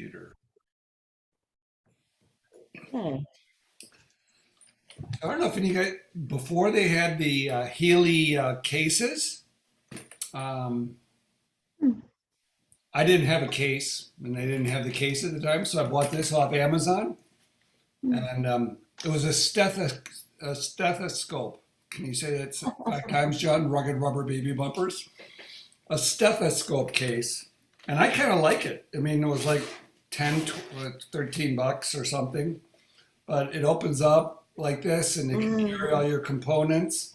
computer. Hmm. I don't know if any guys, before they had the Healy cases, um, I didn't have a case and they didn't have the case at the time. So I bought this off Amazon and it was a stethoscope. Can you say that 5 times, John? Rugged rubber baby bumpers. A stethoscope case. And I kind of like it. I mean, it was like 10, 13 bucks or something, but it opens up like this and it can carry all your components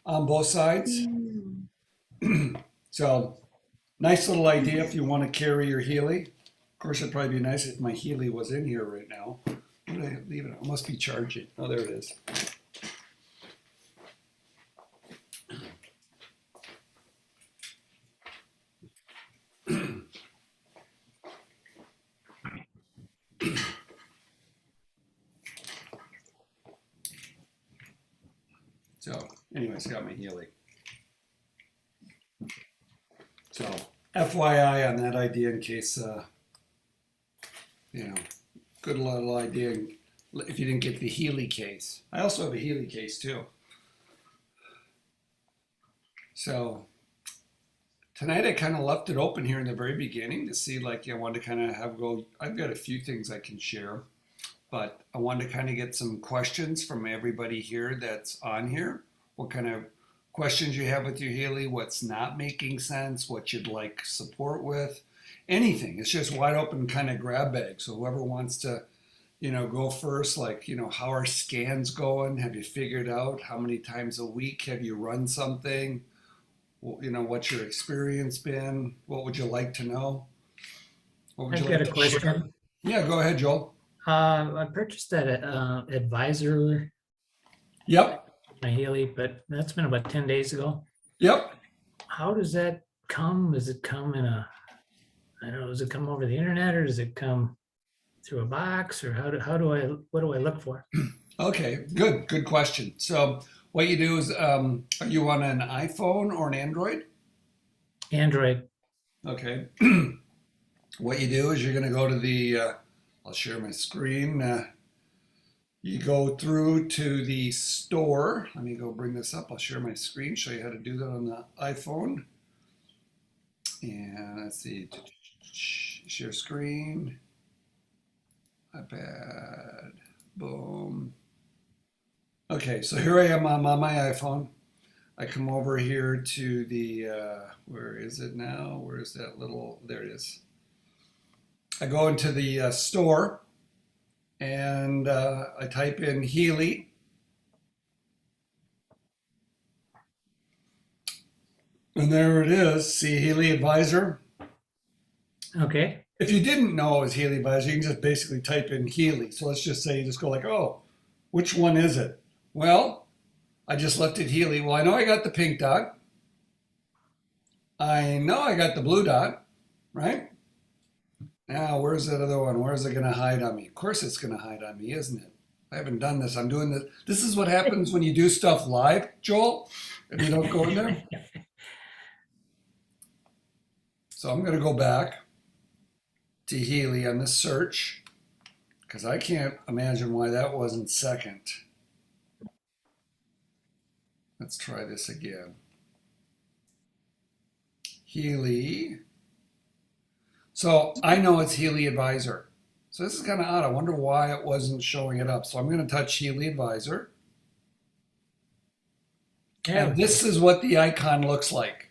on both sides. Mm. So nice little idea if you want to carry your Healy. Of course, it'd probably be nice if my Healy was in here right now. Where did I leave it? It must be charging. Oh, there it is. So, anyways, got my Healy. So, FYI on that idea in case, you know, good little idea if you didn't get the Healy case. I also have a Healy case too. So, tonight I kind of left it open here in the very beginning to see, like, I wanted to kind of have go. I've got a few things I can share, but I wanted to kind of get some questions from everybody here that's on here. What kind of questions you have with your Healy, what's not making sense, what you'd like support with, anything. It's just wide open kind of grab bag. So whoever wants to, go first, like, how are scans going? Have you figured out how many times a week have you run something? What's your experience been? What would you like to know? What would you I've like got a to share? question. Yeah, go ahead, Joel. I purchased that advisor, Yep, my Healy, but that's been about 10 days ago. yep. How does that come? Does it come in I don't know, does it come over the internet or does it come through a box or what do I look for? Okay, good question. So what you do is, are you on an iPhone or an Android? Android. Okay. What you do is you're going to go to I'll share my screen. You go through to the store. Let me go bring this up. I'll share my screen, show you how to do that on the iPhone. And let's see, share screen, iPad, boom. Okay, so here I am. I'm on my iPhone. I come over here to where is it now? Where is that little, there it is. I go into the store and I type in Healy. And there it is. See Healy Advisor. Okay. If you didn't know it was Healy Advisor, you can just basically type in Healy. So let's just say you just go like, oh, which one is it? Well, I just left it Healy. Well, I know I got the pink dot. I know I got the blue dot, right? Now, where's that other one? Where's it going to hide on me? Of course it's going to hide on me, isn't it? I haven't done this. I'm doing this. This is what happens when you do stuff live, Joel, and you don't go in there. So I'm going to go back to Healy on the search because I can't imagine why that wasn't second. Let's try this again. Healy. So I know it's Healy Advisor. So this is kind of odd. I wonder why it wasn't showing it up. So I'm going to touch Healy Advisor. And this is what the icon looks like.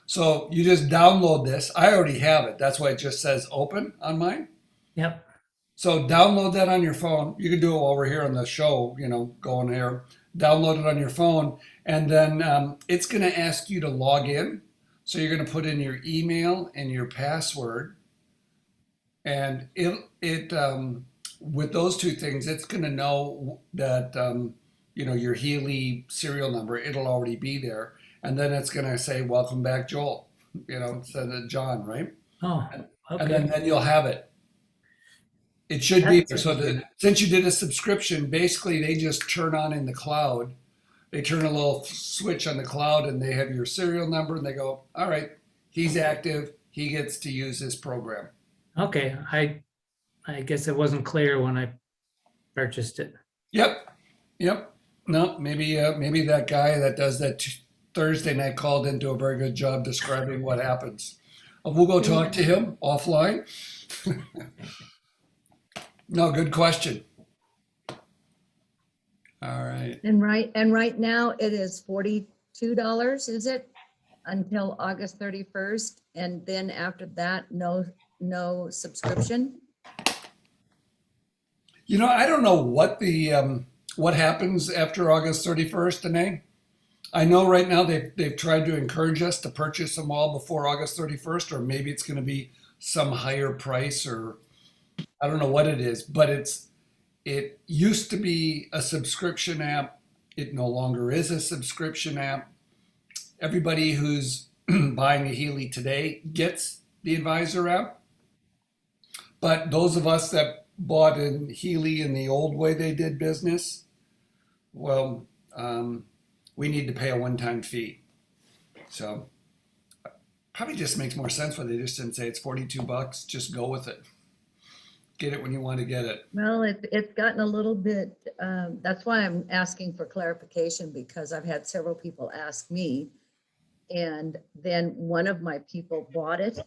So you just download this. I already have it. That's why it just says open on mine. Yep. So download that on your phone. You can do it while we're here on the show, go in here, download it on your phone. And then it's going to ask you to log in. So you're going to put in your email and your password. And with those two things, it's going to know that, your Healy serial number, it'll already be there. And then it's going to say, welcome back, Joel, instead of John, right? Oh, And okay. then you'll have it. It should be That's there. So interesting. since you did a subscription, basically they just turn on in the cloud. They turn a little switch on the cloud and they have your serial number and they go, all right, he's active. He gets to use this program. Okay, I guess it wasn't clear when I purchased it. Yep, yep. No, maybe that guy that does that Thursday night call didn't do a very good job describing what happens. We'll go talk to him offline. No, good question. All right. And right now it is $42, is it? Until August 31st, and then after that, no subscription? You know, I don't know what happens after August 31st, Danae. I know right now they've tried to encourage us to purchase them all before August 31st, or maybe it's going to be some higher price, or I don't know what it is, but it used to be a subscription app. It no longer is a subscription app. Everybody who's buying a Healy today gets the Advisor app, but those of us that bought in Healy in the old way they did business, well, we need to pay a one-time fee. So probably just makes more sense when they just didn't say it's $42. Just go with it. Get it when you want to get it. Well, it's gotten a little bit, that's why I'm asking for clarification, because I've had several people ask me. And then one of my people bought it,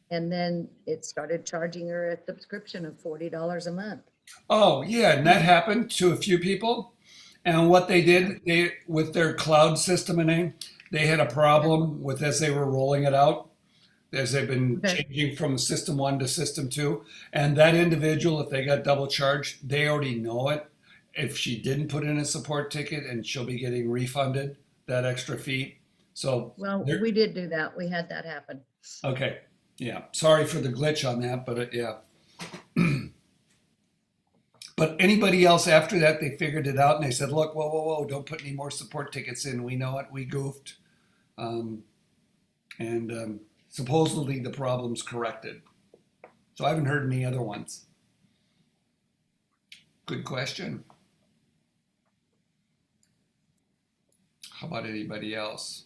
and then it started charging her a subscription of $40 a month. Oh yeah, and that happened to a few people. And what they did, they with their cloud system and they had a problem with as they were rolling it out, as they've been Okay. changing from system one to system two. And that individual, if they got double charged, they already know it. If she didn't put in a support ticket, and she'll be getting refunded that extra fee. So Well, there- we did do that. We had that happen. okay, yeah. Sorry for the glitch on that, but yeah. But anybody else after that, they figured it out and they said, look, whoa, whoa, whoa, don't put any more support tickets in. We know it. We goofed. And supposedly the problem's corrected. So I haven't heard any other ones. Good question. How about anybody else?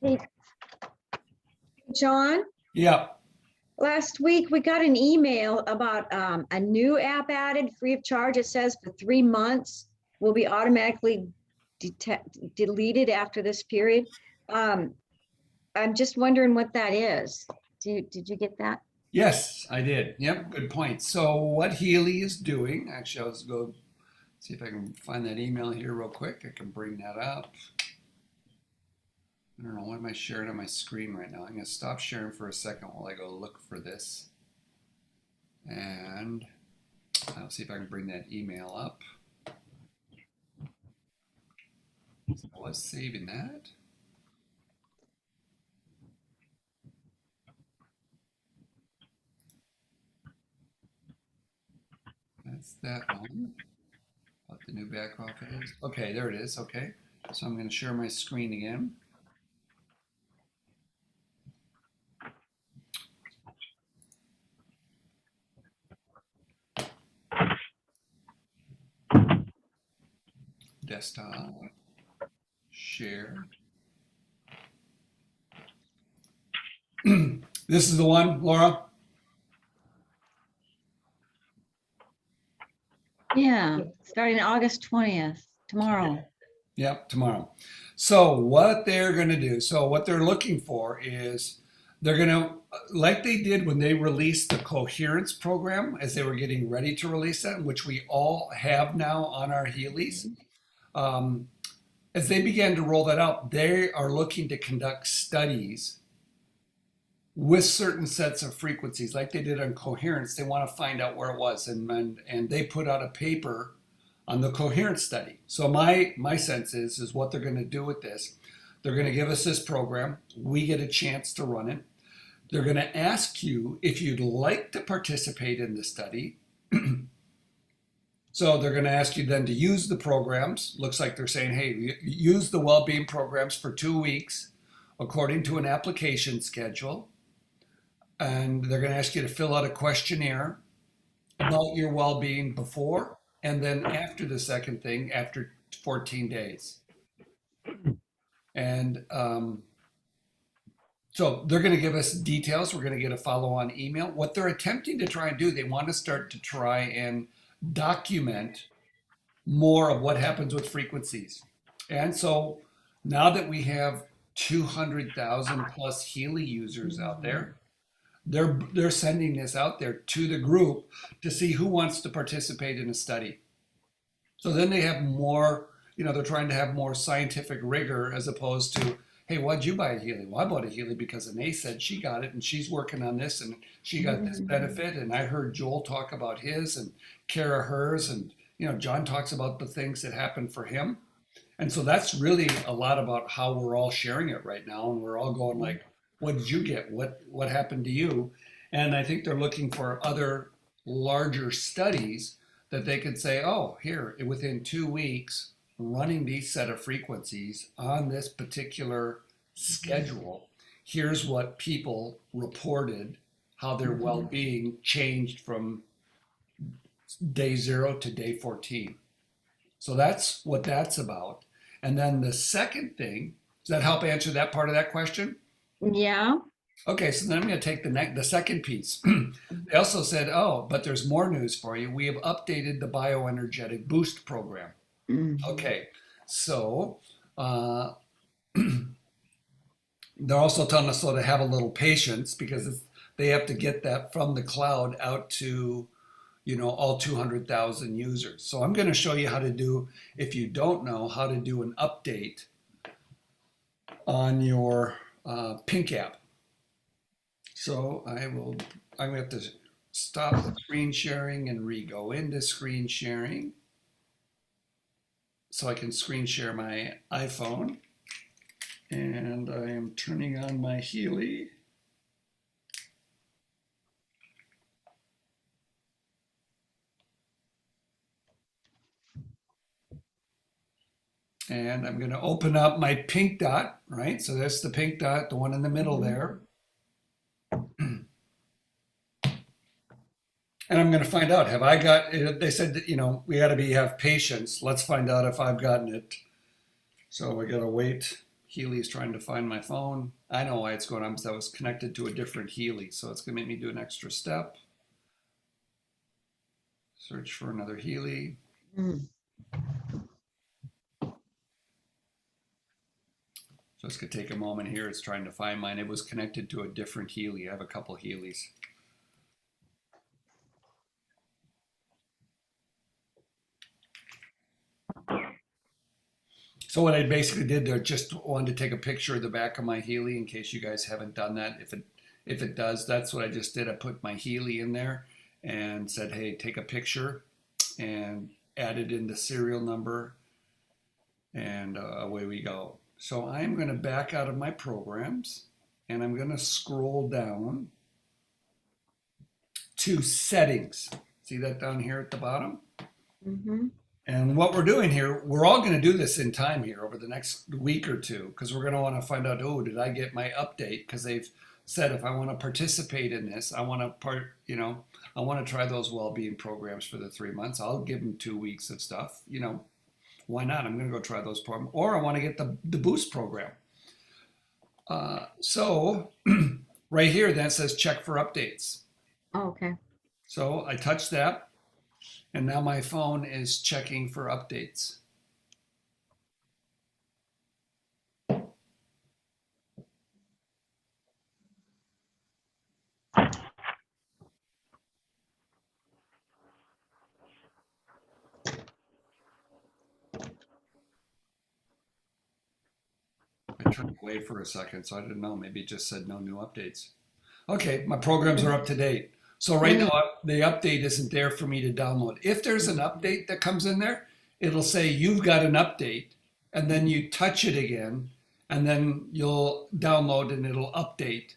Hey, John, Yeah. last week we got an email about a new app added free of charge. It says for 3 months will be automatically deleted after this period. I'm just wondering what that is. Did you get that? Yes, I did. Yep, good point. So what Healy is doing, actually, I'll go see if I can find that email here real quick. I can bring that up. I don't know, what am I sharing on my screen right now? I'm going to stop sharing for a second while I go look for this. And I'll see if I can bring that email up. So I was saving that. That's that one. What the new back office is. Okay, there it is. Okay. So I'm going to share my screen again. Desktop. Share. This is the one, Laura? Yeah, starting August 20th, tomorrow. Yep, tomorrow. So what they're going to do, so what they're looking for is they're going to, like they did when they released the coherence program, as they were getting ready to release that, which we all have now on our Healys. As they began to roll that out, they are looking to conduct studies with certain sets of frequencies, like they did on coherence. They want to find out where it was, and they put out a paper on the coherence study. So my sense is what they're going to do with this. They're going to give us this program. We get a chance to run it. They're going to ask you if you'd like to participate in the study. So they're going to ask you then to use the programs. Looks like they're saying, hey, use the well-being programs for 2 weeks according to an application schedule. And they're going to ask you to fill out a questionnaire about your well-being before and then after the second thing, after 14 days. And So they're going to give us details. We're going to get a follow-on email. What they're attempting to try and do, they want to start to try and document more of what happens with frequencies. And so now that we have 200,000 plus Healy users out there, they're sending this out there to the group to see who wants to participate in a study. So then they have more, they're trying to have more scientific rigor as opposed to, hey, why'd you buy a Healy? Well, I bought a Healy because Anae said she got it and she's working on this and she got this benefit. And I heard Joel talk about his and Kara hers. And, John talks about the things that happened for him. And so that's really a lot about how we're all sharing it right now. And we're all going like, what did you get? What happened to you? And I think they're looking for other larger studies that they could say, oh, here, within 2 weeks, running these set of frequencies on this particular schedule, here's what people reported, how their well-being changed from day 0 to day 14. So that's what that's about. And then the second thing, does that help answer that part of that question? Yeah. Okay, so then I'm going to take the second piece. They also said, oh, but there's more news for you. We have updated the bioenergetic boost program. Okay, so they're also telling us to have a little patience because they have to get that from the cloud out to, all 200,000 users. So I'm going to show you how to do, if you don't know, how to do an update on your Pink app. So I'm going to have to stop the screen sharing and re-go into screen sharing so I can screen share my iPhone. And I am turning on my Healy. And I'm going to open up my pink dot, right? So that's the pink dot, the one in the middle there. And I'm going to find out, have I got, they said that, we got to have patience. Let's find out if I've gotten it. So we got to wait. Healy's trying to find my phone. I know why it's going on because I was connected to a different Healy. So it's going to make me do an extra step. Search for another Healy. So it's going to take a moment here. It's trying to find mine. It was connected to a different Healy. I have a couple Healys. So what I basically did there, just wanted to take a picture of the back of my Healy in case you guys haven't done that. If it does, that's what I just did. I put my Healy in there and said, hey, take a picture and added in the serial number and away we go. So I'm going to back out of my programs and I'm going to scroll down to settings. See that down here at the bottom? And what we're doing here, we're all going to do this in time here over the next week or two because we're going to want to find out, oh, did I get my update? Because they've said if I want to participate in this, I want to try those well-being programs for the 3 months. I'll give them 2 weeks of stuff. Why not? I'm going to go try those programs. Or I want to get the boost program. So right here, that says check for updates. Okay. So I touch that. And now my phone is checking for updates. I turned away for a second, so I didn't know. Maybe it just said no new updates. Okay, my programs are up to date. So right now, the update isn't there for me to download. If there's an update that comes in there, it'll say you've got an update, and then you touch it again, and then you'll download and it'll update.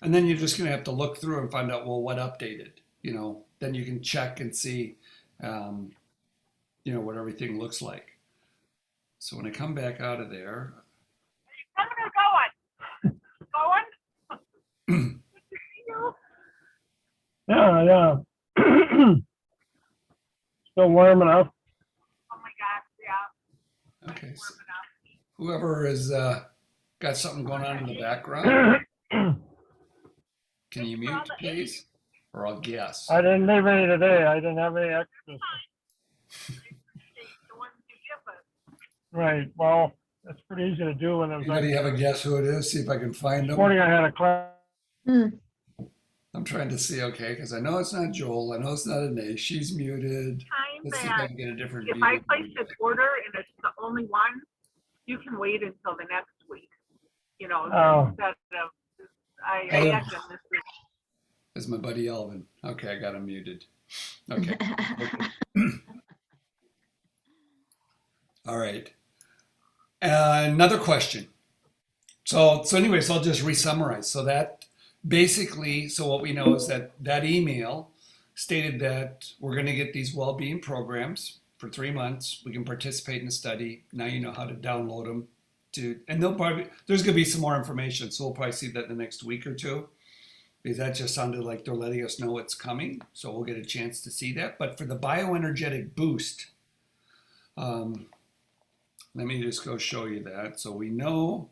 And then you're just going to have to look through and find out, well, what updated? Then you can check and see, what everything looks like. So when I come back out of there, Yeah. Still warm enough. okay, so whoever has got something going on in the background, Can you mute, please? Or I'll guess. I didn't leave any today. I didn't have any extras. Right, well, that's pretty easy to do when it was Anybody like, have a guess who it is? See if I can find this them. morning I had a class. I'm trying to see, okay, because I know it's not Joel. I know it's not Anae. She's muted. Time Let's see if I that can get a different if view. I place an order and it's the only one, you can wait until the next week. You know, Oh. instead of I Oh. had them this week. There's my buddy Elvin. Okay, I got him muted. Okay. All right. Another question. So anyways, I'll just re-summarize. So that basically, so what we know is that that email stated that we're going to get these well-being programs for 3 months. We can participate in the study. Now you know how to download them. And there's going to be some more information. So we'll probably see that in the next week or two, because that just sounded like they're letting us know it's coming. So we'll get a chance to see that. But for the bioenergetic boost, let me just go show you that. So we know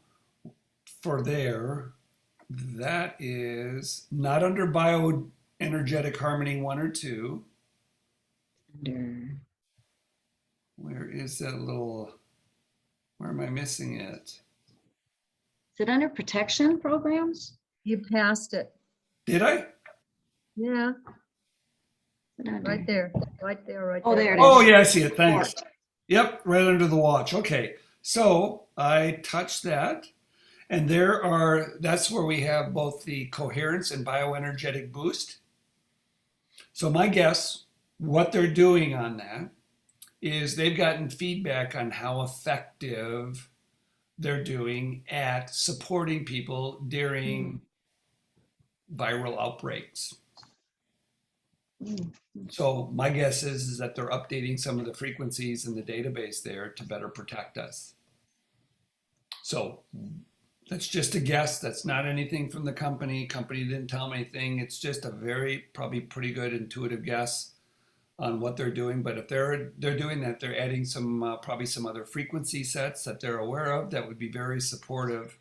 for there, that is not under bioenergetic harmony 1 or 2. Where is that little, where am I missing it? Is it under protection programs? You passed it. Did I? Yeah, Is it under- right there, right there, right there. Oh, there it Oh, is. yeah, I see it. Thanks. Yep, right under the watch. Okay, so I touched that, and that's where we have both the coherence and bioenergetic boost. So my guess, what they're doing on that is they've gotten feedback on how effective they're doing at supporting people during viral outbreaks. So my guess is that they're updating some of the frequencies in the database there to better protect us. So that's just a guess. That's not anything from the company. Company didn't tell me anything. It's just a probably pretty good intuitive guess on what they're doing. But if they're doing that, they're adding some probably some other frequency sets that they're aware of that would be very supportive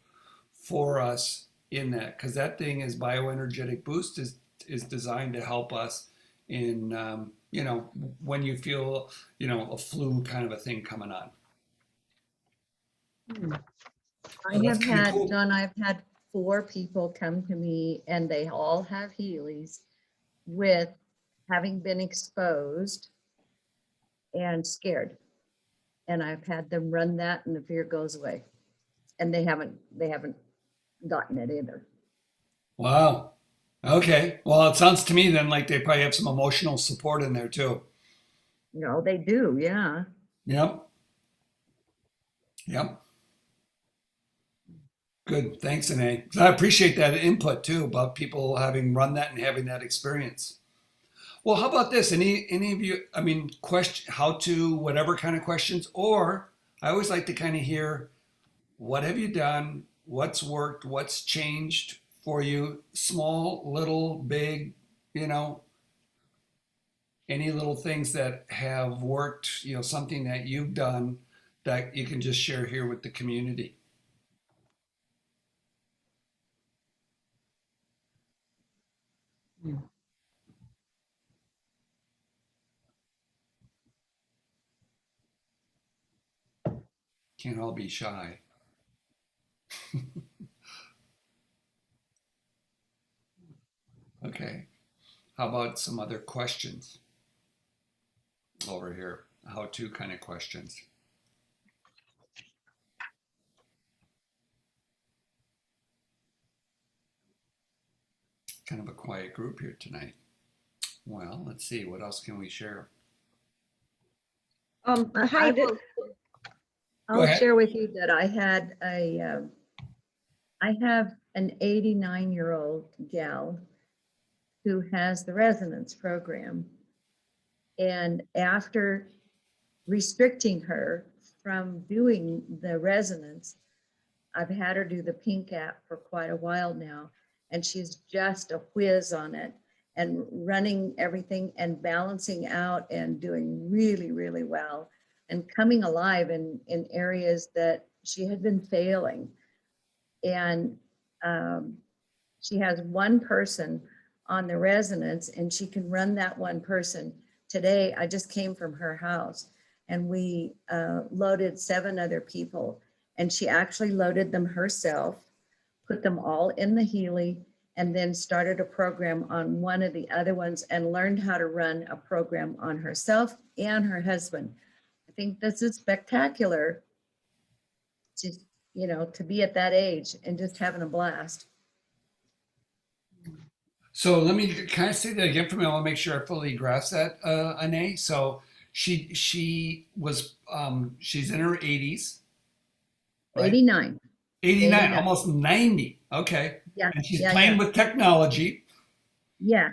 for us in that, because that thing is bioenergetic boost is designed to help us in when you feel a flu kind of a thing coming on. I that's have kinda had, cool. John, I've had 4 people come to me and they all have Healy's with having been exposed and scared. And I've had them run that and the fear goes away. And they haven't gotten it either. Wow. Okay. Well, it sounds to me then like they probably have some emotional support in there too. They do, yeah. Yep. Yep. Good. Thanks, Anae. I appreciate that input too about people having run that and having that experience. Well, how about this? Any of you, question, how to, whatever kind of questions, or I always like to kind of hear, what have you done? What's worked? What's changed for you? Small, little, big, any little things that have worked, something that you've done that you can just share here with the community. Can't all be shy. Okay. How about some other questions over here? How-to kind of questions. Kind of a quiet group here tonight. Well, let's see. What else can we share? Hi, I'll ahead. share with you that I have an 89-year-old gal who has the resonance program. And after restricting her from doing the resonance, I've had her do the Pink app for quite a while now. And she's just a whiz on it and running everything and balancing out and doing really, really well and coming alive in areas that she had been failing. And She has one person on the residence and she can run that one person. Today, I just came from her house and we loaded 7 other people, and she actually loaded them herself, put them all in the Healy, and then started a program on one of the other ones and learned how to run a program on herself and her husband. I think this is spectacular, just, you know, to be at that age and just having a blast. So let me kind of say that again for me. I want to make sure I fully grasp that, Ane. So she was she's in her 80s, right? 89. 89, 89. almost 90. Okay. Yeah, And she's yeah, playing yeah. with technology, Yeah.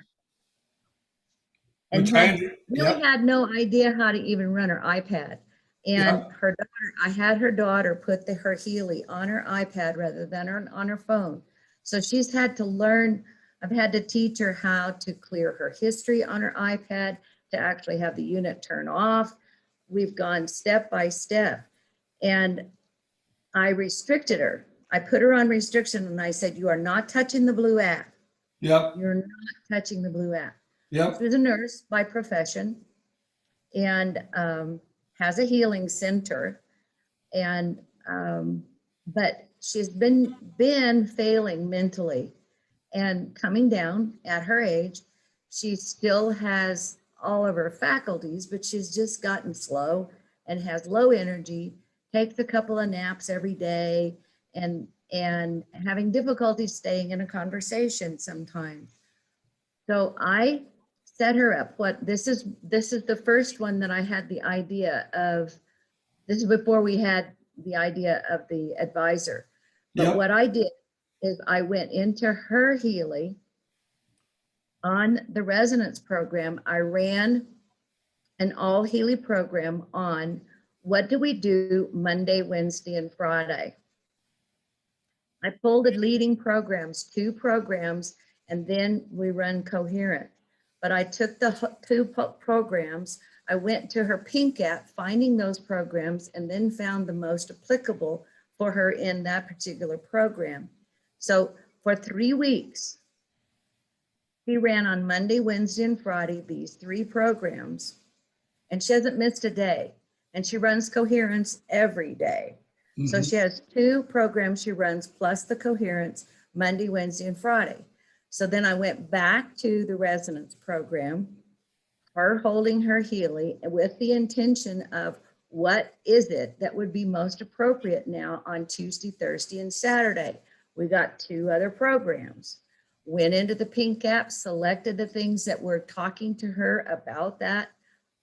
And which I had really yep, had no idea how to even run her iPad. And yep. her daughter, I had her daughter put her Healy on her iPad rather than on her phone. So she's had to learn, I've had to teach her how to clear her history on her iPad, to actually have the unit turn off. We've gone step by step. And I restricted her. I put her on restriction and I said, you are not touching the blue app. Yep. You're not touching the blue app. Yep. She's a nurse by profession and has a healing center. And but she's been failing mentally and coming down at her age. She still has all of her faculties, but she's just gotten slow and has low energy, takes a couple of naps every day, and having difficulty staying in a conversation sometimes. So I set her up. This is the first one that I had the idea of. This is before we had the idea of the advisor. But Yep. what I did is I went into her Healy on the resonance program. I ran an all Healy program on what do we do Monday, Wednesday, and Friday. I folded leading programs, 2 programs, and then we run coherent. But I took the 2 programs, I went to her Pink app, finding those programs, and then found the most applicable for her in that particular program. So for 3 weeks, she ran on Monday, Wednesday, and Friday, these 3 programs, and she hasn't missed a day. And she runs coherence every day. So Mhm. she has 2 programs she runs plus the coherence Monday, Wednesday, and Friday. So then I went back to the resonance program, her holding her Healy with the intention of what is it that would be most appropriate now on Tuesday, Thursday, and Saturday. We got 2 other programs. Went into the Pink app, selected the things that were talking to her about that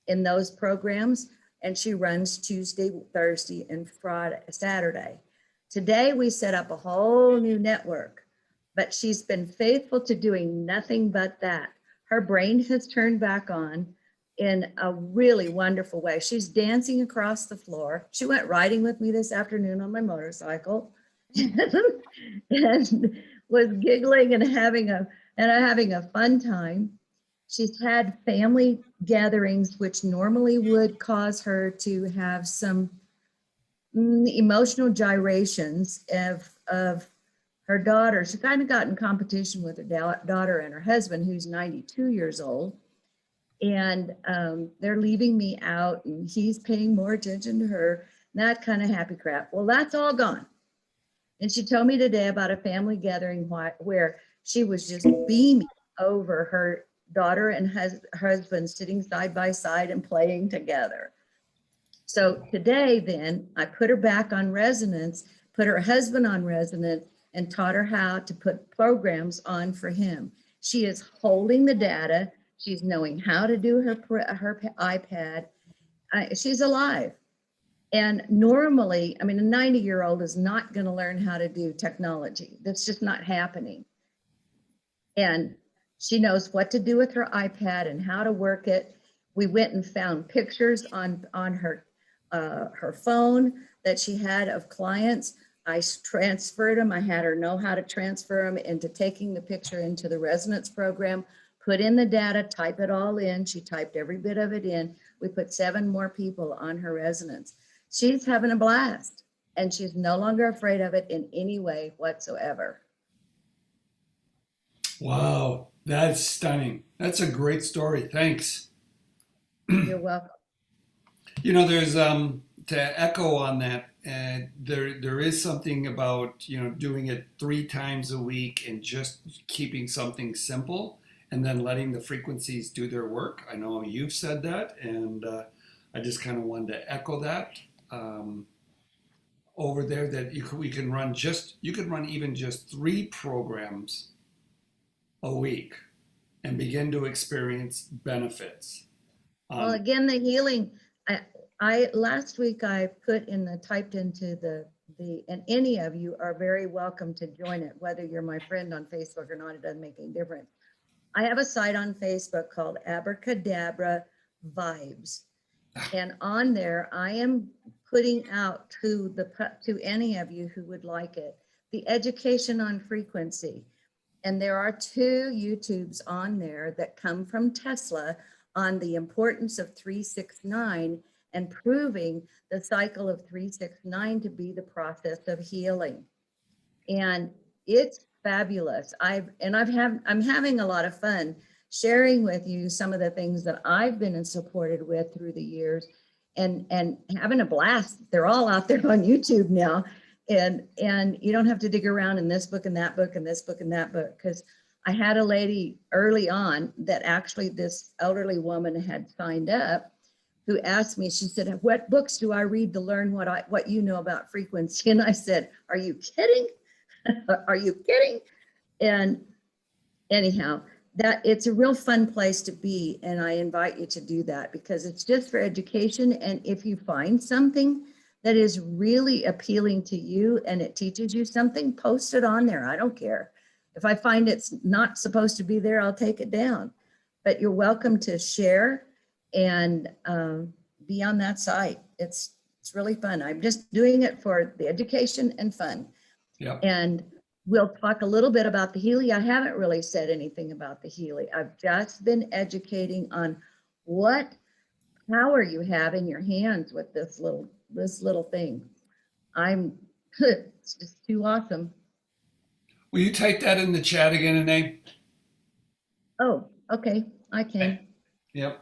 in those programs, and she runs Tuesday, Thursday, and Friday, Saturday. Today, we set up a whole new network, but she's been faithful to doing nothing but that. Her brain has turned back on in a really wonderful way. She's dancing across the floor. She went riding with me this afternoon on my motorcycle and was giggling and having a fun time. She's had family gatherings, which normally would cause her to have some emotional gyrations of her daughter. She kind of got in competition with her daughter and her husband, who's 92 years old. And they're leaving me out and he's paying more attention to her, that kind of happy crap. Well, that's all gone. And she told me today about a family gathering where she was just beaming over her daughter and husband sitting side by side and playing together. So today then I put her back on resonance, put her husband on resonance, and taught her how to put programs on for him. She is holding the data. She's knowing how to do her iPad. She's alive. And normally, I mean, a 90-year-old is not going to learn how to do technology. That's just not happening. And she knows what to do with her iPad and how to work it. We went and found pictures on her phone that she had of clients. I transferred them. I had her know how to transfer them into taking the picture into the resonance program, put in the data, type it all in. She typed every bit of it in. We put 7 more people on her resonance. She's having a blast and she's no longer afraid of it in any way whatsoever. Wow, that's stunning. That's a great story. Thanks. You're welcome. You know, there's to echo on that. There is something about doing it 3 times a week and just keeping something simple, and then letting the frequencies do their work. I know you've said that, and I just kind of wanted to echo that over there. That we can run you could run even just 3 programs a week and begin to experience benefits. Well, again, the healing, I last week I typed into and any of you are very welcome to join it, whether you're my friend on Facebook or not, it doesn't make any difference. I have a site on Facebook called Abracadabra Vibes. And on there, I am putting out to any of you who would like it, the education on frequency. And there are 2 YouTubes on there that come from Tesla on the importance of 369 and proving the cycle of 369 to be the process of healing. And it's fabulous. I'm having a lot of fun sharing with you some of the things that I've been supported with through the years and having a blast. They're all out there on YouTube now. And you don't have to dig around in this book and that book and this book and that book, because I had a lady early on that actually this elderly woman had signed up who asked me, she said, what books do I read to learn what you know about frequency? And I said, are you kidding? Are you kidding? And anyhow, that it's a real fun place to be. And I invite you to do that because it's just for education. And if you find something that is really appealing to you and it teaches you something, post it on there. I don't care. If I find it's not supposed to be there, I'll take it down. But you're welcome to share and be on that site. It's really fun. I'm just doing it for the education and fun. Yeah. And we'll talk a little bit about the Healy. I haven't really said anything about the Healy. I've just been educating on what power you have in your hands with this little thing. It's just too awesome. Will you type that in the chat again, Anae? Oh, okay, I can. Yep.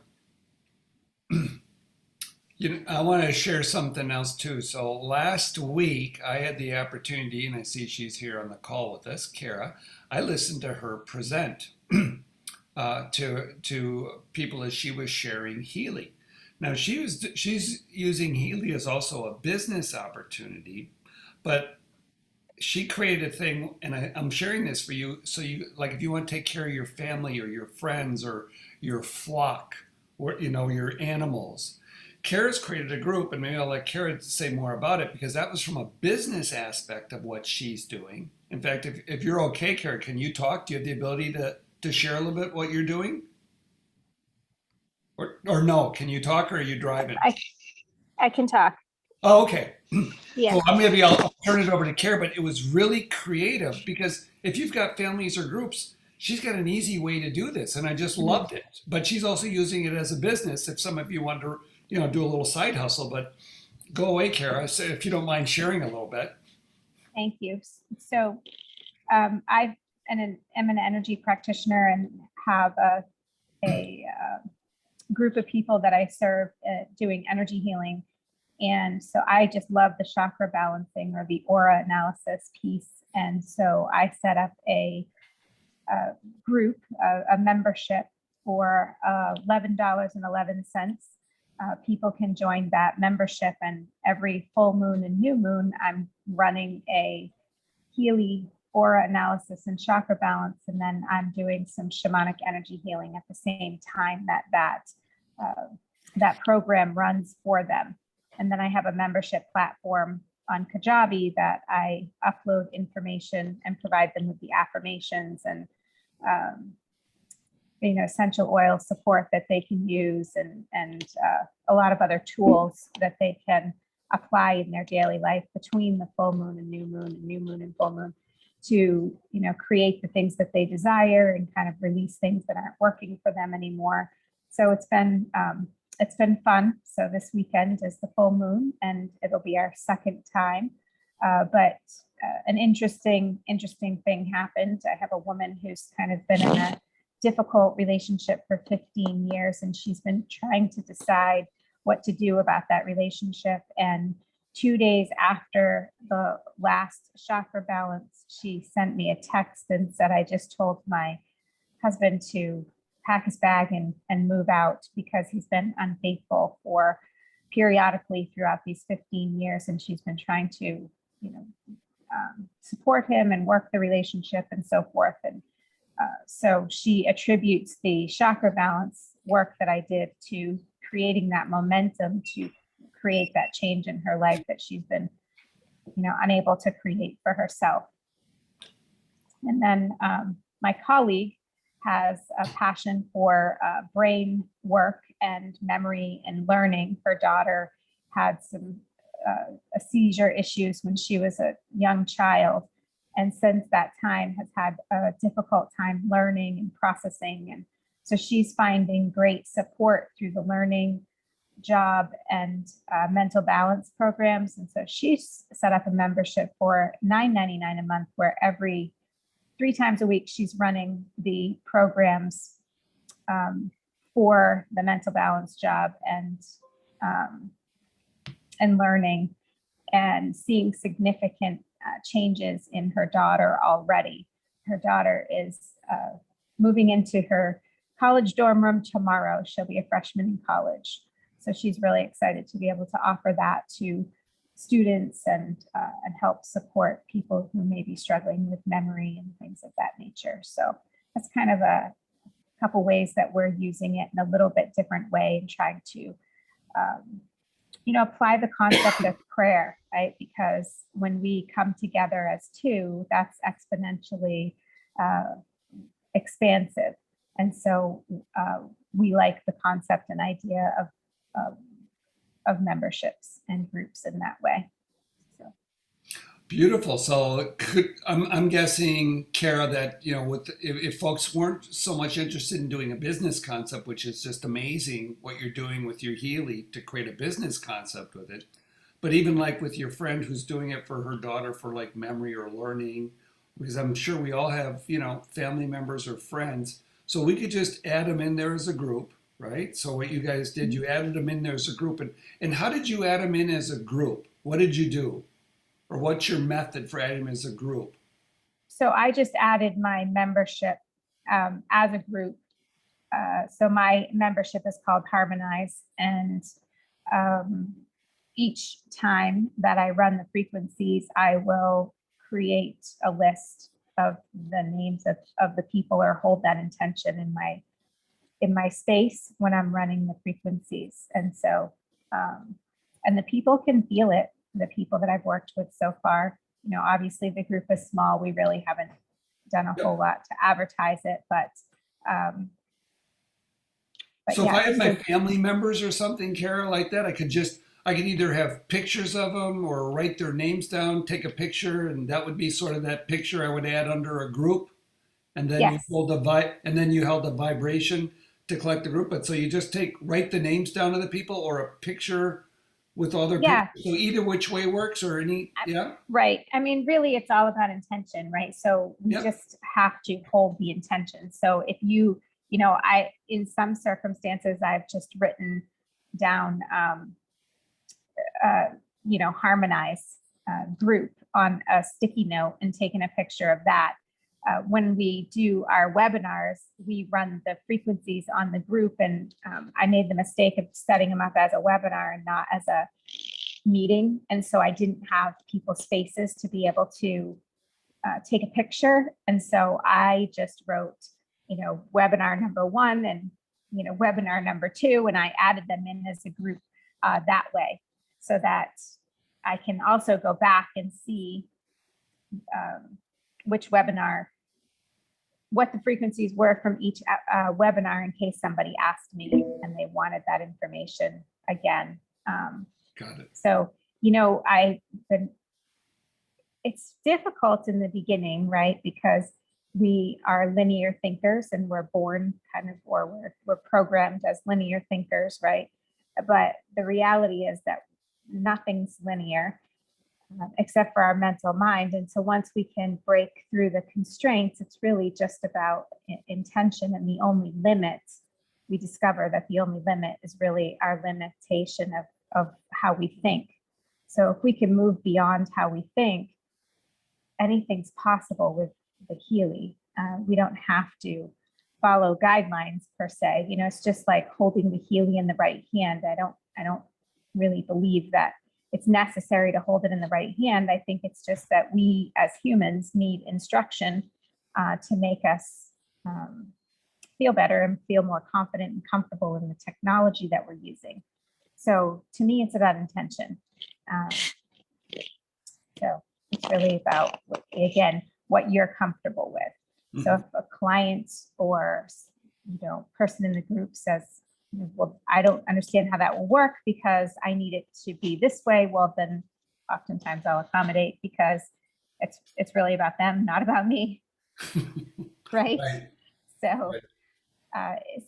I want to share something else too. So last week I had the opportunity, and I see she's here on the call with us, Kara. I listened to her present to people as she was sharing Healy. Now she's using Healy as also a business opportunity, but she created a thing, and I'm sharing this for you. So you, like, if you want to take care of your family or your friends or your flock, or your animals, Kara's created a group, and maybe I'll let Kara say more about it because that was from a business aspect of what she's doing. In fact, if you're okay, Kara, can you talk? Do you have the ability to share a little bit what you're doing? Or no? Can you talk, or are you driving? I can talk. Oh, okay. Yeah. Well, maybe I'll turn it over to Kara, but it was really creative because if you've got families or groups, she's got an easy way to do this, and I just loved it. But she's also using it as a business. If some of you want to, do a little side hustle, but go away, Kara, so if you don't mind sharing a little bit. Thank you. So I am an energy practitioner and have a group of people that I serve doing energy healing. And so I just love the chakra balancing or the aura analysis piece. And so I set up a group, a membership for $11.11. People can join that membership, and every full moon and new moon, I'm running a Healy aura analysis and chakra balance. And then I'm doing some shamanic energy healing at the same time that program runs for them. And then I have a membership platform on Kajabi that I upload information and provide them with the affirmations and essential oil support that they can use and a lot of other tools that they can apply in their daily life between the full moon and new moon and full moon to create the things that they desire and kind of release things that aren't working for them anymore. So it's been fun. So this weekend is the full moon, and it'll be our second time But an interesting thing happened. I have a woman who's kind of been in a difficult relationship for 15 years, and she's been trying to decide what to do about that relationship. And 2 days after the last chakra balance, she sent me a text and said, I just told my husband to pack his bag and move out because he's been unfaithful for periodically throughout these 15 years. And she's been trying to, support him and work the relationship and so forth. And so she attributes the chakra balance work that I did to creating that momentum to create that change in her life that she's been, unable to create for herself. And then my colleague has a passion for brain work and memory and learning. Her daughter had some seizure issues when she was a young child, and since that time has had a difficult time learning and processing. And so she's finding great support through the learning, job, and mental balance programs. And so she's set up a membership for $9.99 a month, where every 3 times a week she's running the programs for the mental balance job and learning, and seeing significant changes in her daughter already. Her daughter is moving into her college dorm room tomorrow. She'll be a freshman in college. So she's really excited to be able to offer that to students and help support people who may be struggling with memory and things of that nature. So that's kind of a couple ways that we're using it in a little bit different way and trying to apply the concept of prayer, right? Because when we come together as two, that's exponentially expansive. And so we like the concept and idea of memberships and groups in that way. So. Beautiful. So I'm guessing, Kara, that if folks weren't so much interested in doing a business concept, which is just amazing what you're doing with your Healy to create a business concept with it, but even like with your friend who's doing it for her daughter for like memory or learning, because I'm sure we all have family members or friends, so we could just add them in there as a group, right? So what you guys did, you added them in there as a group, and how did you add them in as a group? What did you do? Or what's your method for adding them as a group? So I just added my membership as a group. So my membership is called Harmonize. And each time that I run the frequencies, I will create a list of the names of the people, or hold that intention in my space when I'm running the frequencies. And so, and the people can feel it. The people that I've worked with so far, obviously the group is small. We really haven't done a whole lot to advertise it, but so yeah, if I had my family members or something, Kara, like that, I could either have pictures of them or write their names down, take a picture, and that would be sort of that picture I would add under a group. And then yes. you held a vibration to collect the group. But so you just write the names down of the people, or a picture with all their pictures. So either which way works, or yeah. Right. I mean, really, it's all about intention, right? So we just have to hold the intention. So if in some circumstances, I've just written down, Harmonize group on a sticky note and taken a picture of that. When we do our webinars, we run the frequencies on the group, and I made the mistake of setting them up as a webinar and not as a meeting. And so I didn't have people's faces to be able to take a picture. And so I just wrote, webinar number 1 and, webinar number 2, and I added them in as a group that way, so that I can also go back and see which webinar, what the frequencies were from each webinar, in case somebody asked me and they wanted that information again. Got it. So, it's difficult in the beginning, right? Because we are linear thinkers, and we're born or we're programmed as linear thinkers, right? But the reality is that nothing's linear. except for our mental mind. And so once we can break through the constraints, it's really just about intention. And the only limit, we discover that the only limit is really our limitation of how we think. So if we can move beyond how we think, anything's possible with the Healy. We don't have to follow guidelines per se. You know, it's just like holding the Healy in the right hand. I don't really believe that it's necessary to hold it in the right hand. I think it's just that we as humans need instruction to make us feel better and feel more confident and comfortable in the technology that we're using. So to me, it's about intention. So it's really about, again, what you're comfortable with. So if a client or, you know, person in the group says, well, I don't understand how that will work because I need it to be this way, well, then oftentimes I'll accommodate because it's really about them, not about me. Right? Right. So,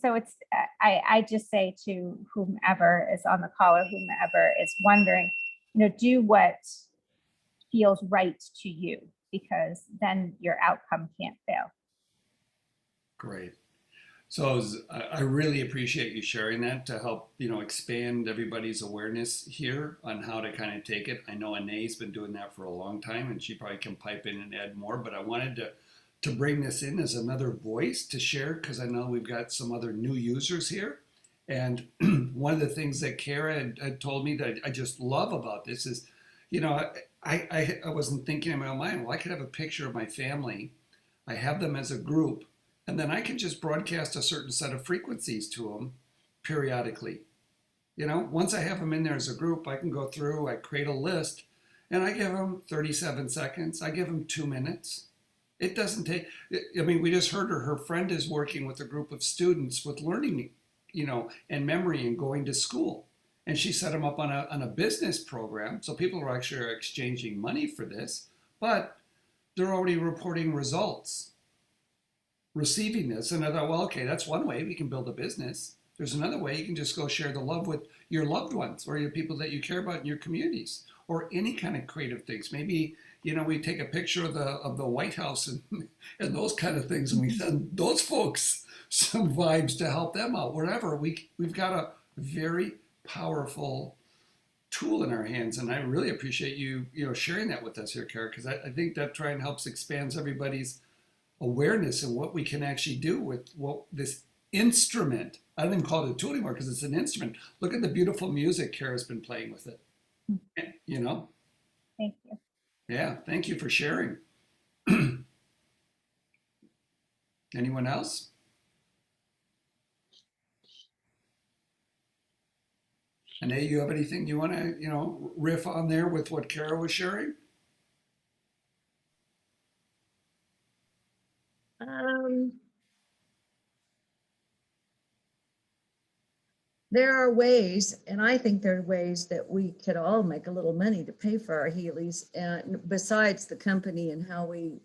so it's, I just say to whomever is on the call or whomever is wondering, you know, do what feels right to you, because then your outcome can't fail. Great. So I really appreciate you sharing that to help, you know, expand everybody's awareness here on how to kind of take it. I know Anae's been doing that for a long time, and she probably can pipe in and add more, but I wanted to bring this in as another voice to share, because I know we've got some other new users here. And one of the things that Kara had told me that I just love about this is, you know, I wasn't thinking in my own mind, well, I could have a picture of my family. I have them as a group, and then I can just broadcast a certain set of frequencies to them periodically. You know, once I have them in there as a group, I can go through, I create a list, and I give them 37 seconds. I give them 2 minutes. It doesn't take, I mean, we just heard her friend is working with a group of students with learning, you know, and memory and going to school. And she set them up on a business program. So people are actually exchanging money for this, but they're already reporting results, receiving this. And I thought, well, okay, that's one way we can build a business. There's another way you can just go share the love with your loved ones or your people that you care about in your communities, or any kind of creative things. Maybe, you know, we take a picture of the White House and those kind of things, and we send those folks some vibes to help them out. Whatever, we've got a very powerful tool in our hands, and I really appreciate you sharing that with us here, Kara, because I think that try and helps expands everybody's awareness of what we can actually do with what this instrument. I don't even call it a tool anymore because it's an instrument. Look at the beautiful music Kara's been playing with it. You know? Thank you. Yeah, thank you for sharing. Anyone else? Anae, you have anything you want to, riff on there with what Kara was sharing? There are ways, and I think there are ways that we could all make a little money to pay for our Healys, and besides the company and how we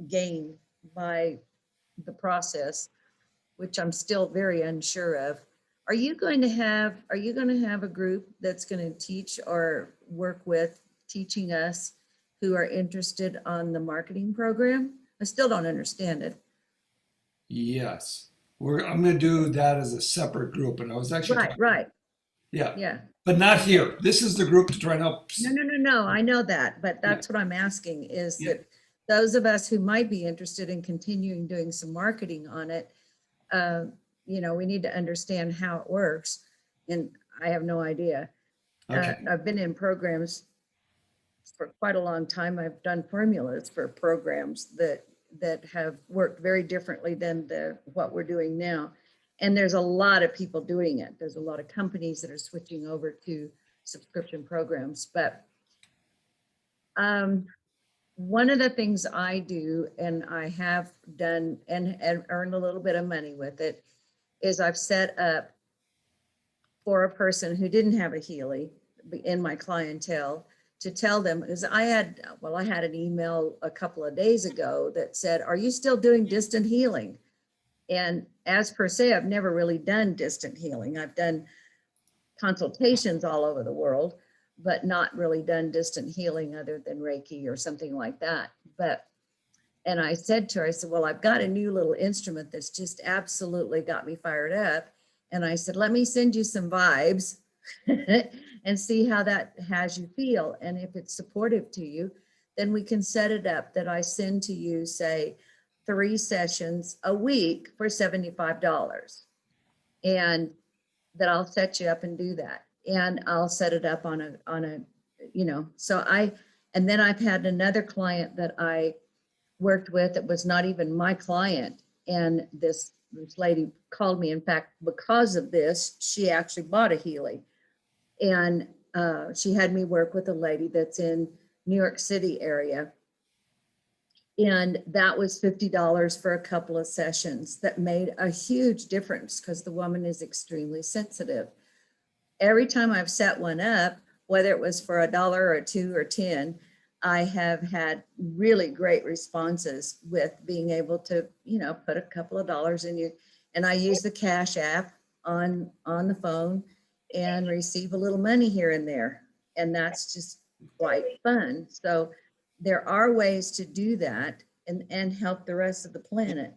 gain by the process, which I'm still very unsure of. Are you going to have a group that's going to teach or work with teaching us who are interested on the marketing program? I still don't understand it. Yes. I'm going to do that as a separate group. And I was actually Right. Yeah. Yeah. But not here. This is the group to try and help. No. I know that, but that's what I'm asking is Yeah. that those of us who might be interested in continuing doing some marketing on it, we need to understand how it works. And I have no idea. Okay. I've been in programs for quite a long time. I've done formulas for programs that have worked very differently than what we're doing now. And there's a lot of people doing it. There's a lot of companies that are switching over to subscription programs. But one of the things I do, and I have done and earned a little bit of money with it, is I've set up for a person who didn't have a Healy in my clientele to tell them, because I had an email a couple of days ago that said, are you still doing distant healing? And as per se, I've never really done distant healing. I've done consultations all over the world, but not really done distant healing other than Reiki or something like that. And I said to her, I said, well, I've got a new little instrument that's just absolutely got me fired up. And I said, let me send you some vibes and see how that has you feel. And if it's supportive to you, then we can set it up that I send to you, say, 3 sessions a week for $75. And that I'll set you up and do that. And I'll set it up on a, and then I've had another client that I worked with that was not even my client. And this lady called me. In fact, because of this, she actually bought a Healy. And she had me work with a lady that's in New York City area. And that was $50 for a couple of sessions. That made a huge difference because the woman is extremely sensitive. Every time I've set one up, whether it was for $1 or $2 or 10, I have had really great responses with being able to, put a couple of dollars in you. And I use the Cash App on the phone and receive a little money here and there. And that's just quite fun. So there are ways to do that and help the rest of the planet.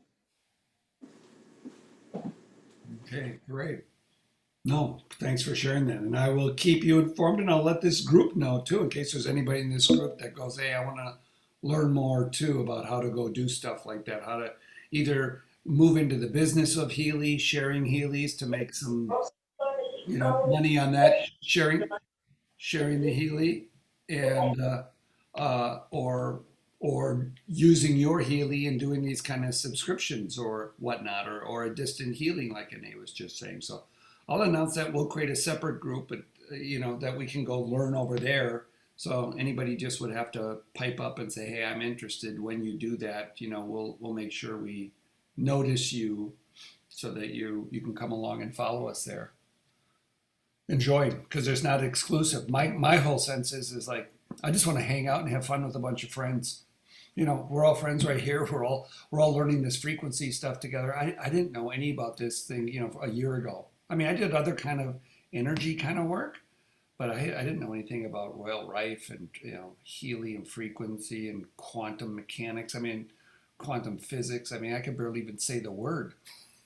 Okay, great. No, thanks for sharing that. And I will keep you informed, and I'll let this group know too, in case there's anybody in this group that goes, hey, I want to learn more too about how to go do stuff like that, how to either move into the business of Healy, sharing Healys to make some, money on that, sharing the Healy, and or using your Healy and doing these kind of subscriptions or whatnot, or a distant healing like Anae was just saying. So I'll announce that we'll create a separate group, but that we can go learn over there. So anybody just would have to pipe up and say, hey, I'm interested. When you do that, we'll make sure we notice you so that you can come along and follow us there. Enjoy, because there's not exclusive. My whole sense is like, I just want to hang out and have fun with a bunch of friends. We're all friends right here. We're all learning this frequency stuff together. I didn't know any about this thing, a year ago. I mean, I did other kind of energy kind of work, but I didn't know anything about Royal Rife and, helium frequency and quantum mechanics. I mean, quantum physics. I mean, I could barely even say the word,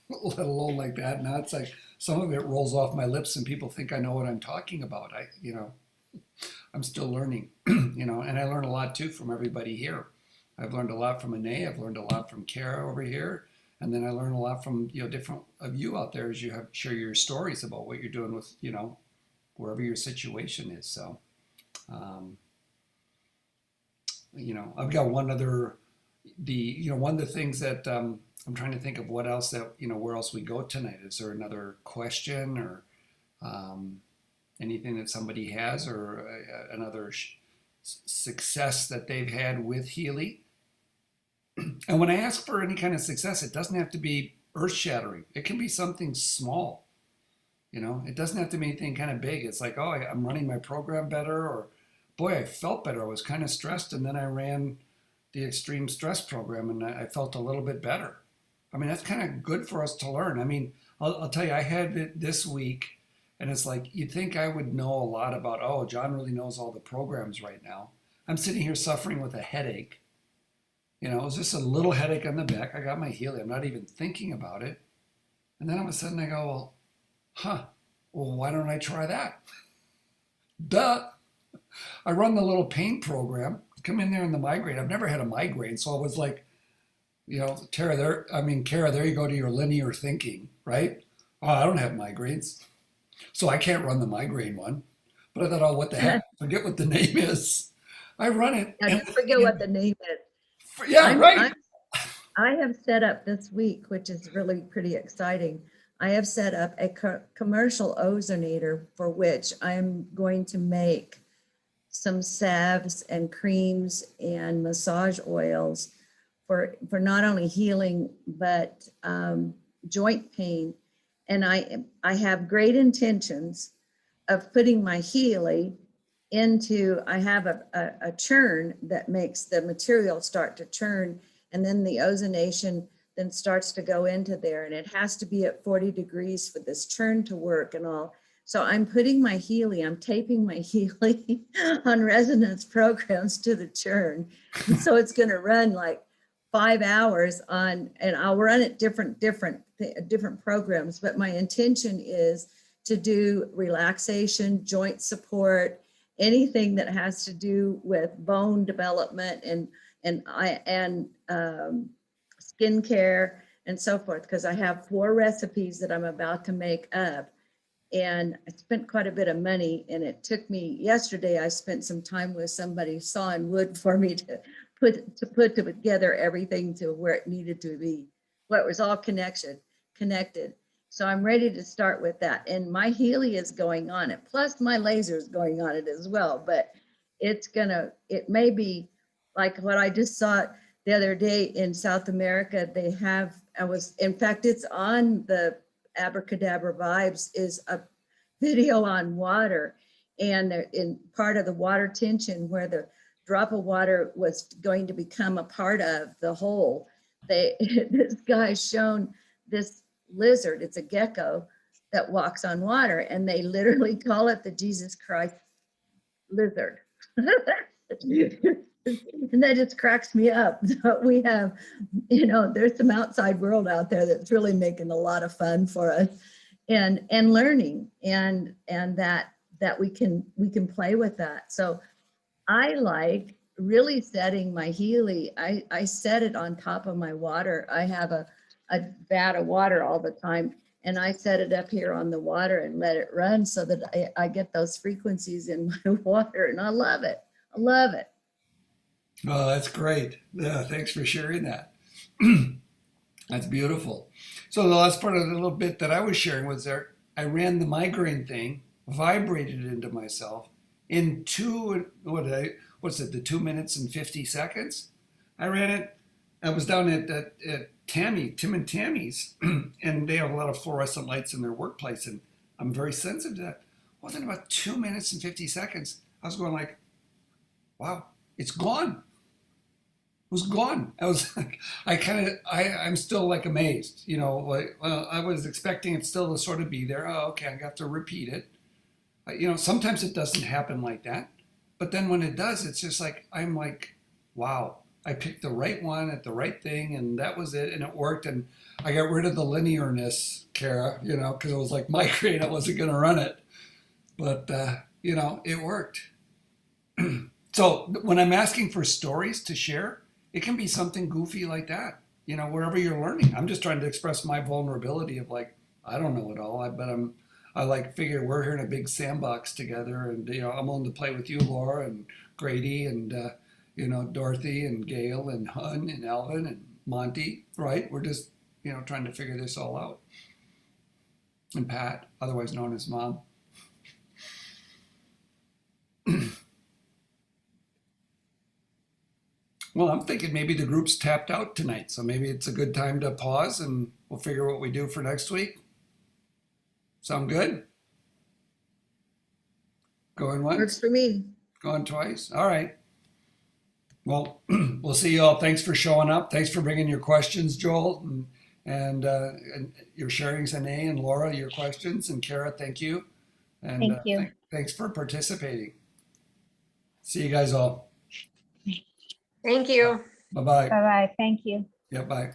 let alone like that. Now it's like some of it rolls off my lips and people think I know what I'm talking about. I'm still learning, and I learn a lot too from everybody here. I've learned a lot from Anae. I've learned a lot from Kara over here. And then I learn a lot from, different of you out there as you share your stories about what you're doing with, wherever your situation is. So, I've got one other, one of the things that I'm trying to think of what else that, where else we go tonight. Is there another question or anything that somebody has or another success that they've had with Healy? And when I ask for any kind of success, it doesn't have to be earth-shattering. It can be something small. It doesn't have to be anything kind of big. It's like, oh, I'm running my program better, or boy, I felt better. I was kind of stressed, and then I ran the extreme stress program, and I felt a little bit better. I mean, that's kind of good for us to learn. I mean, I'll tell you, I had it this week, and it's like, you'd think I would know a lot about, oh, John really knows all the programs right now. I'm sitting here suffering with a headache. It was just a little headache on the back. I got my Healy. I'm not even thinking about it. And then all of a sudden I go, well, why don't I try that? Duh. I run the little pain program, come in there in the migraine. I've never had a migraine. So I was like, Kara, there you go to your linear thinking, right? Oh, I don't have migraines. So I can't run the migraine one. But I thought, oh, what the heck? Forget what the name is. I run it. I forget what the name is. Yeah, right. I have set up this week, which is really pretty exciting. I have set up a commercial ozonator for which I am going to make some salves and creams and massage oils for not only healing, but joint pain. And I have great intentions of putting my Healy I have a churn that makes the material start to churn, and then the ozonation then starts to go into there, and it has to be at 40 degrees for this churn to work and all. So I'm putting my Healy, I'm taping my Healy on resonance programs to the churn. And so it's going to run like 5 hours on, and I'll run it different programs, but my intention is to do relaxation, joint support, anything that has to do with bone development and skincare and so forth, because I have 4 recipes that I'm about to make up. And I spent quite a bit of money, and it took me, yesterday I spent some time with somebody sawing wood for me to put together everything to where it needed to be, where it was all connected. So I'm ready to start with that. And my Healy is going on it, plus my laser is going on it as well. But it may be like what I just saw the other day in South America. In fact, it's on the Abracadabra Vibes, is a video on water, and in part of the water tension where the drop of water was going to become a part of the whole. This guy's shown this lizard, it's a gecko that walks on water, and they literally call it the Jesus Christ lizard. And that just cracks me up. So we have, there's some outside world out there that's really making a lot of fun for us, and learning, and that we can play with that. So I like really setting my Healy. I set it on top of my water. I have a vat of water all the time, and I set it up here on the water and let it run so that I get those frequencies in my water, and I love it. I love it. Oh, that's great. Yeah, thanks for sharing that. That's beautiful. So the last part of the little bit that I was sharing was I ran the migraine thing, vibrated it into myself in 2 minutes and 50 seconds. I ran it. I was down at Tim and Tammy's, and they have a lot of fluorescent lights in their workplace, and I'm very sensitive to that. Within about 2 minutes and 50 seconds, I was going like, wow, it's gone. It was gone. I was like, I'm still like amazed, I was expecting it still to sort of be there. Oh, okay, I have to repeat it. Sometimes it doesn't happen like that, but then when it does, it's just like, I'm like, wow, I picked the right one at the right thing, and that was it, and it worked, and I got rid of the linearness, Kara, because it was like migraine, I wasn't going to run it, but, it worked. So when I'm asking for stories to share, it can be something goofy like that, wherever you're learning. I'm just trying to express my vulnerability of like, I don't know it all, but I figure we're here in a big sandbox together, and, I'm willing to play with you, Laura, and Grady, and, Dorothy, and Gail, and Hun, and Alvin, and Monty, right? We're just, trying to figure this all out. And Pat, otherwise known as Mom. Well, I'm thinking maybe the group's tapped out tonight, so maybe it's a good time to pause, and we'll figure what we do for next week. Sound good? Going once? Works for me. Going twice? All right. Well, we'll see you all. Thanks for showing up. Thanks for bringing your questions, Joel, and your sharing, Zane, and Laura, your questions, and Kara, thank you. And Thank you. Thanks for participating. See you guys all. Thank you. Bye-bye. Bye-bye. Thank you. Yeah, bye.